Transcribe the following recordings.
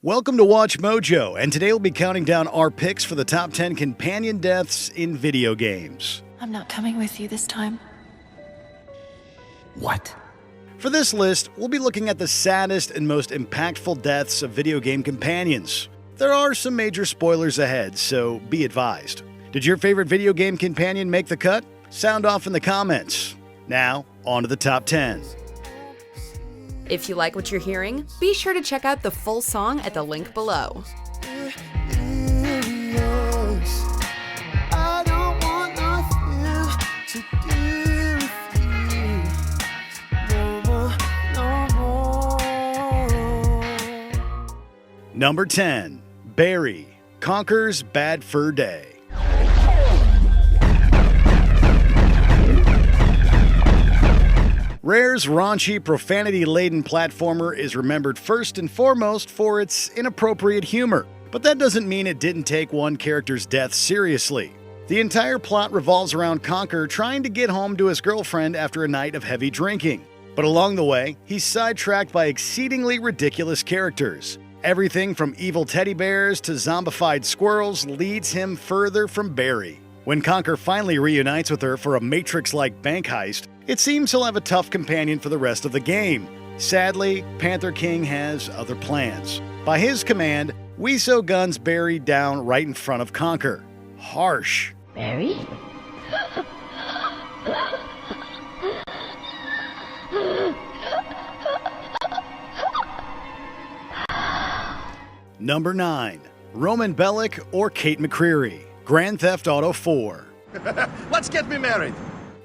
Welcome to Watch Mojo, and today we'll be counting down our picks for the top 10 companion deaths in video games. I'm not coming with you this time. What? For this list, we'll be looking at the saddest and most impactful deaths of video game companions. There are some major spoilers ahead, so be advised. Did your favorite video game companion make the cut? Sound off in the comments. Now, on to the top 10. If you like what you're hearing, be sure to check out the full song at the link below. Number 10. Barry, Conker's Bad Fur Day. Rare's raunchy, profanity-laden platformer is remembered first and foremost for its inappropriate humor, but that doesn't mean it didn't take one character's death seriously. The entire plot revolves around Conker trying to get home to his girlfriend after a night of heavy drinking. But along the way, he's sidetracked by exceedingly ridiculous characters. Everything from evil teddy bears to zombified squirrels leads him further from Barry. When Conker finally reunites with her for a Matrix-like bank heist, it seems he'll have a tough companion for the rest of the game. Sadly, Panther King has other plans. By his command, Weeso guns Barry down right in front of Conker. Harsh. Barry? Number 9. Roman Bellic or Kate McCreary, Grand Theft Auto 4. Let's get me married.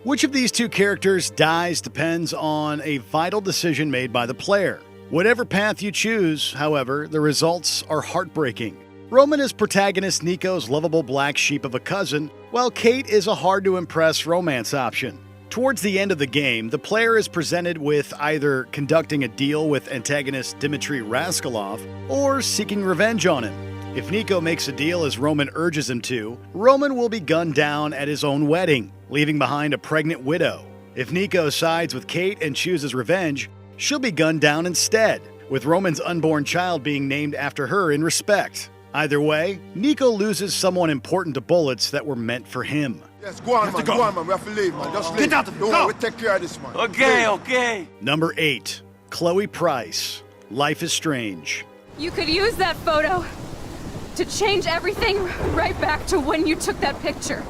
Which of these two characters dies depends on a vital decision made by the player. Whatever path you choose, however, the results are heartbreaking. Roman is protagonist Nico's lovable black sheep of a cousin, while Kate is a hard-to-impress romance option. Towards the end of the game, the player is presented with either conducting a deal with antagonist Dmitry Rascalov or seeking revenge on him. If Nico makes a deal as Roman urges him to, Roman will be gunned down at his own wedding, leaving behind a pregnant widow. If Nico sides with Kate and chooses revenge, she'll be gunned down instead, with Roman's unborn child being named after her in respect. Either way, Nico loses someone important to bullets that were meant for him. Yes, go on, man. Go on, man. We have to leave, man. Just leave. Get out. Don't worry, we take care of this, man. Okay. Number 8. Chloe Price, Life is Strange. You could use that photo to change everything right back to when you took that picture.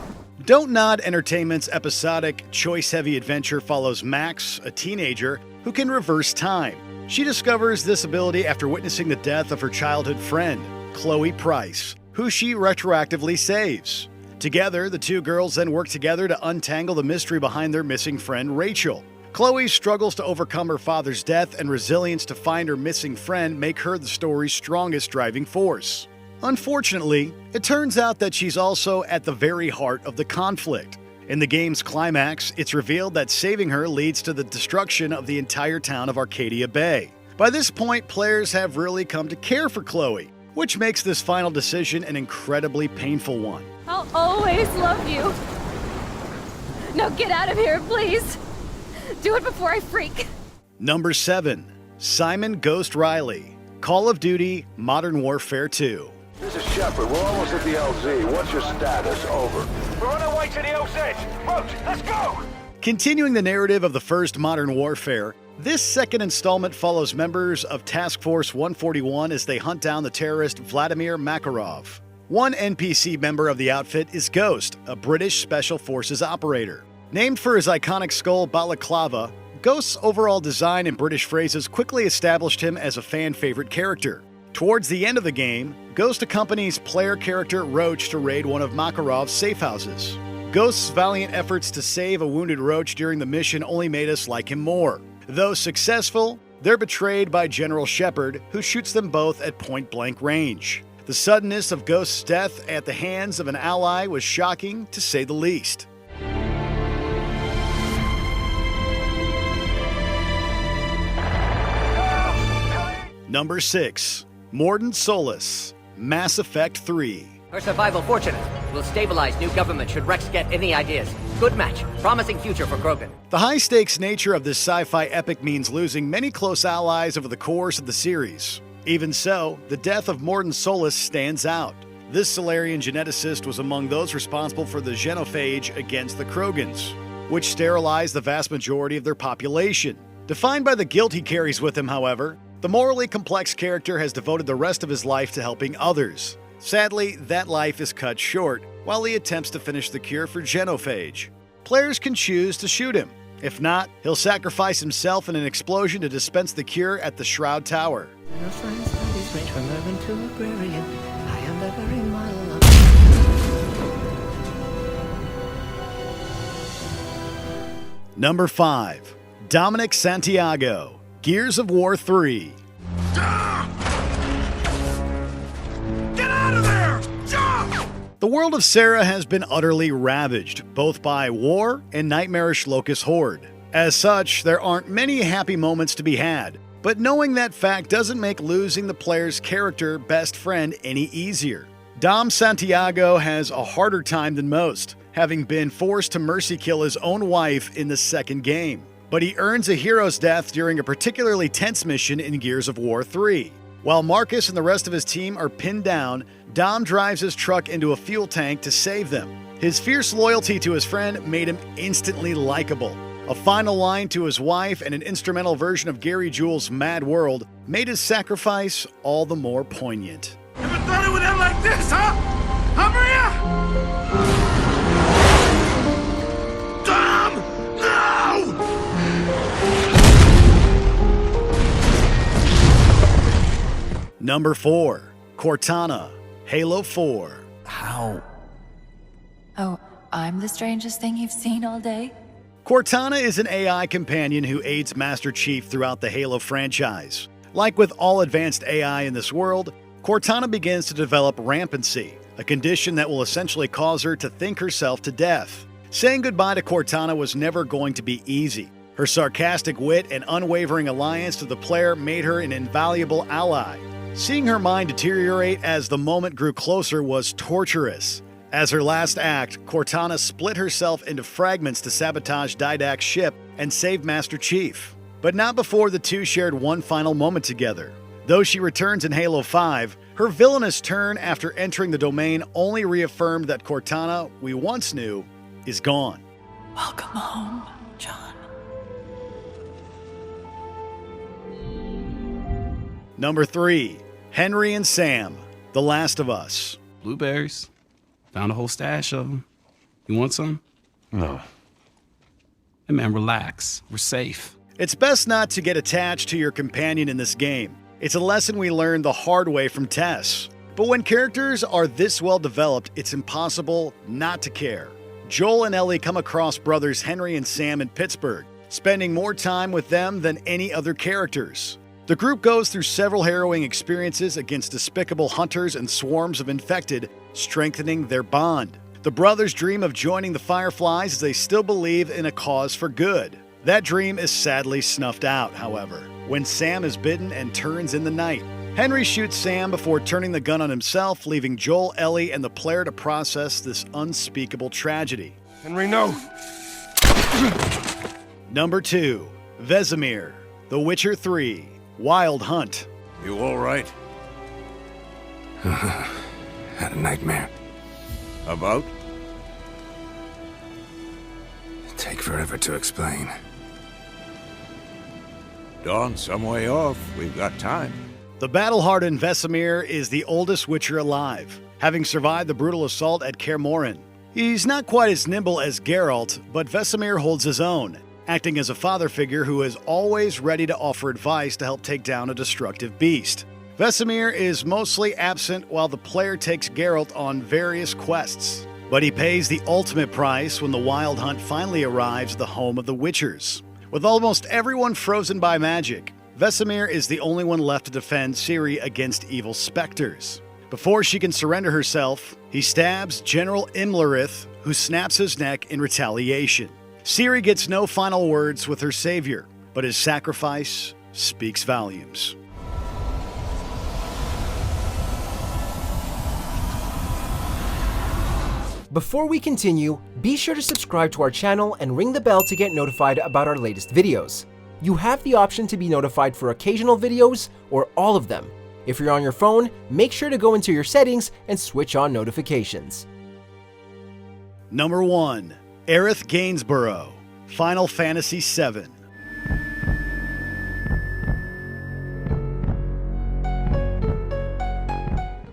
Don't Nod Entertainment's episodic, choice-heavy adventure follows Max, a teenager who can reverse time. She discovers this ability after witnessing the death of her childhood friend, Chloe Price, who she retroactively saves. Together, the two girls then work together to untangle the mystery behind their missing friend, Rachel. Chloe's struggles to overcome her father's death and resilience to find her missing friend make her the story's strongest driving force. Unfortunately, it turns out that she's also at the very heart of the conflict. In the game's climax, it's revealed that saving her leads to the destruction of the entire town of Arcadia Bay. By this point, players have really come to care for Chloe, which makes this final decision an incredibly painful one. I'll always love you. Now get out of here, please. Do it before I freak. Number 7. Simon Ghost Riley, Call of Duty Modern Warfare 2. This is Shepard. We're almost at the LZ. What's your status? Over. We're on our way to the LZ. Roach, let's go! Continuing the narrative of the first Modern Warfare, this second installment follows members of Task Force 141 as they hunt down the terrorist Vladimir Makarov. One NPC member of the outfit is Ghost, a British Special Forces operator. Named for his iconic skull balaclava, Ghost's overall design and British phrases quickly established him as a fan-favorite character. Towards the end of the game, Ghost accompanies player character Roach to raid one of Makarov's safe houses. Ghost's valiant efforts to save a wounded Roach during the mission only made us like him more. Though successful, they're betrayed by General Shepard, who shoots them both at point-blank range. The suddenness of Ghost's death at the hands of an ally was shocking, to say the least. Number 6. Morton Solis, Mass Effect 3. Her survival fortunate. Will stabilize new government should Rex get any ideas. Good match. Promising future for Krogan. The high-stakes nature of this sci-fi epic means losing many close allies over the course of the series. Even so, the death of Morton Solis stands out. This Salarian geneticist was among those responsible for the genophage against the Krogans, which sterilized the vast majority of their population. Defined by the guilt he carries with him, however, the morally complex character has devoted the rest of his life to helping others. Sadly, that life is cut short while he attempts to finish the cure for genophage. Players can choose to shoot him. If not, he'll sacrifice himself in an explosion to dispense the cure at the Shroud Tower. Number 5. Dominik Santiago, Gears of War 3. Get out of there! Jump! The world of Serra has been utterly ravaged, both by war and nightmarish locust horde. As such, there aren't many happy moments to be had, but knowing that fact doesn't make losing the player's character best friend any easier. Dom Santiago has a harder time than most, having been forced to mercy kill his own wife in the second game. But he earns a hero's death during a particularly tense mission in Gears of War 3. While Marcus and the rest of his team are pinned down, Dom drives his truck into a fuel tank to save them. His fierce loyalty to his friend made him instantly likable. A final line to his wife and an instrumental version of Gary Jules' Mad World made his sacrifice all the more poignant. Never thought it would end like this, huh? Huh, Maria? Dom! No! Number 4. Cortana, Halo 4. How? Oh, I'm the strangest thing you've seen all day? Cortana is an AI companion who aids Master Chief throughout the Halo franchise. Like with all advanced AI in this world, Cortana begins to develop rampancy, a condition that will essentially cause her to think herself to death. Saying goodbye to Cortana was never going to be easy. Her sarcastic wit and unwavering alliance to the player made her an invaluable ally. Seeing her mind deteriorate as the moment grew closer was torturous. As her last act, Cortana split herself into fragments to sabotage Didac's ship and save Master Chief. But not before the two shared one final moment together. Though she returns in Halo 5, her villainous turn after entering the domain only reaffirmed that Cortana we once knew is gone. Welcome home, John. Number 3. Henry and Sam, The Last of Us. Blueberries. Found a whole stash of them. You want some? No. Hey man, relax. We're safe. It's best not to get attached to your companion in this game. It's a lesson we learned the hard way from Tess. But when characters are this well developed, it's impossible not to care. Joel and Ellie come across brothers Henry and Sam in Pittsburgh, spending more time with them than any other characters. The group goes through several harrowing experiences against despicable hunters and swarms of infected, strengthening their bond. The brothers dream of joining the Fireflies as they still believe in a cause for good. That dream is sadly snuffed out, however, when Sam is bitten and turns in the night. Henry shoots Sam before turning the gun on himself, leaving Joel, Ellie, and the player to process this unspeakable tragedy. Henry, no. Number 2. Vesimir, The Witcher 3, Wild Hunt. You all right? Had a nightmare. About? Take forever to explain. Dawn, some way off. We've got time. The battle-hardened Vesimir is the oldest Witcher alive, having survived the brutal assault at Kaer Morhen. He's not quite as nimble as Geralt, but Vesimir holds his own, acting as a father figure who is always ready to offer advice to help take down a destructive beast. Vesimir is mostly absent while the player takes Geralt on various quests, but he pays the ultimate price when the Wild Hunt finally arrives at the home of the Witchers. With almost everyone frozen by magic, Vesimir is the only one left to defend Ciri against evil specters. Before she can surrender herself, he stabs General Imlerith, who snaps his neck in retaliation. Ciri gets no final words with her savior, but his sacrifice speaks volumes. Before we continue, be sure to subscribe to our channel and ring the bell to get notified about our latest videos. You have the option to be notified for occasional videos or all of them. If you're on your phone, make sure to go into your settings and switch on notifications. Number 1. Aerith Gainsborough, Final Fantasy VII.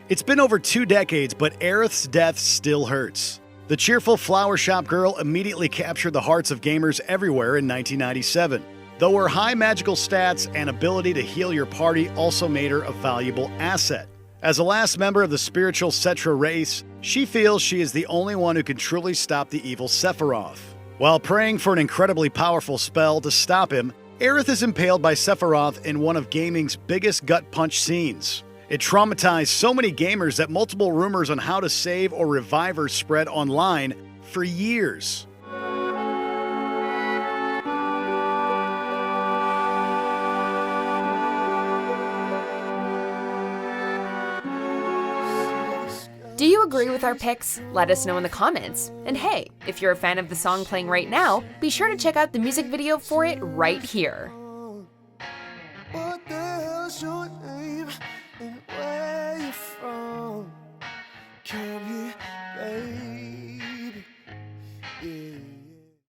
It's been over 2 decades, but Aerith's death still hurts. The cheerful flower shop girl immediately captured the hearts of gamers everywhere in 1997, though her high magical stats and ability to heal your party also made her a valuable asset. As the last member of the spiritual Cetra race, she feels she is the only one who can truly stop the evil Sephiroth. While praying for an incredibly powerful spell to stop him, Aerith is impaled by Sephiroth in one of gaming's biggest gut punch scenes. It traumatized so many gamers that multiple rumors on how to save or revive her spread online for years. Do you agree with our picks? Let us know in the comments. And hey, if you're a fan of the song playing right now, be sure to check out the music video for it right here. What the hell's your name and where you from?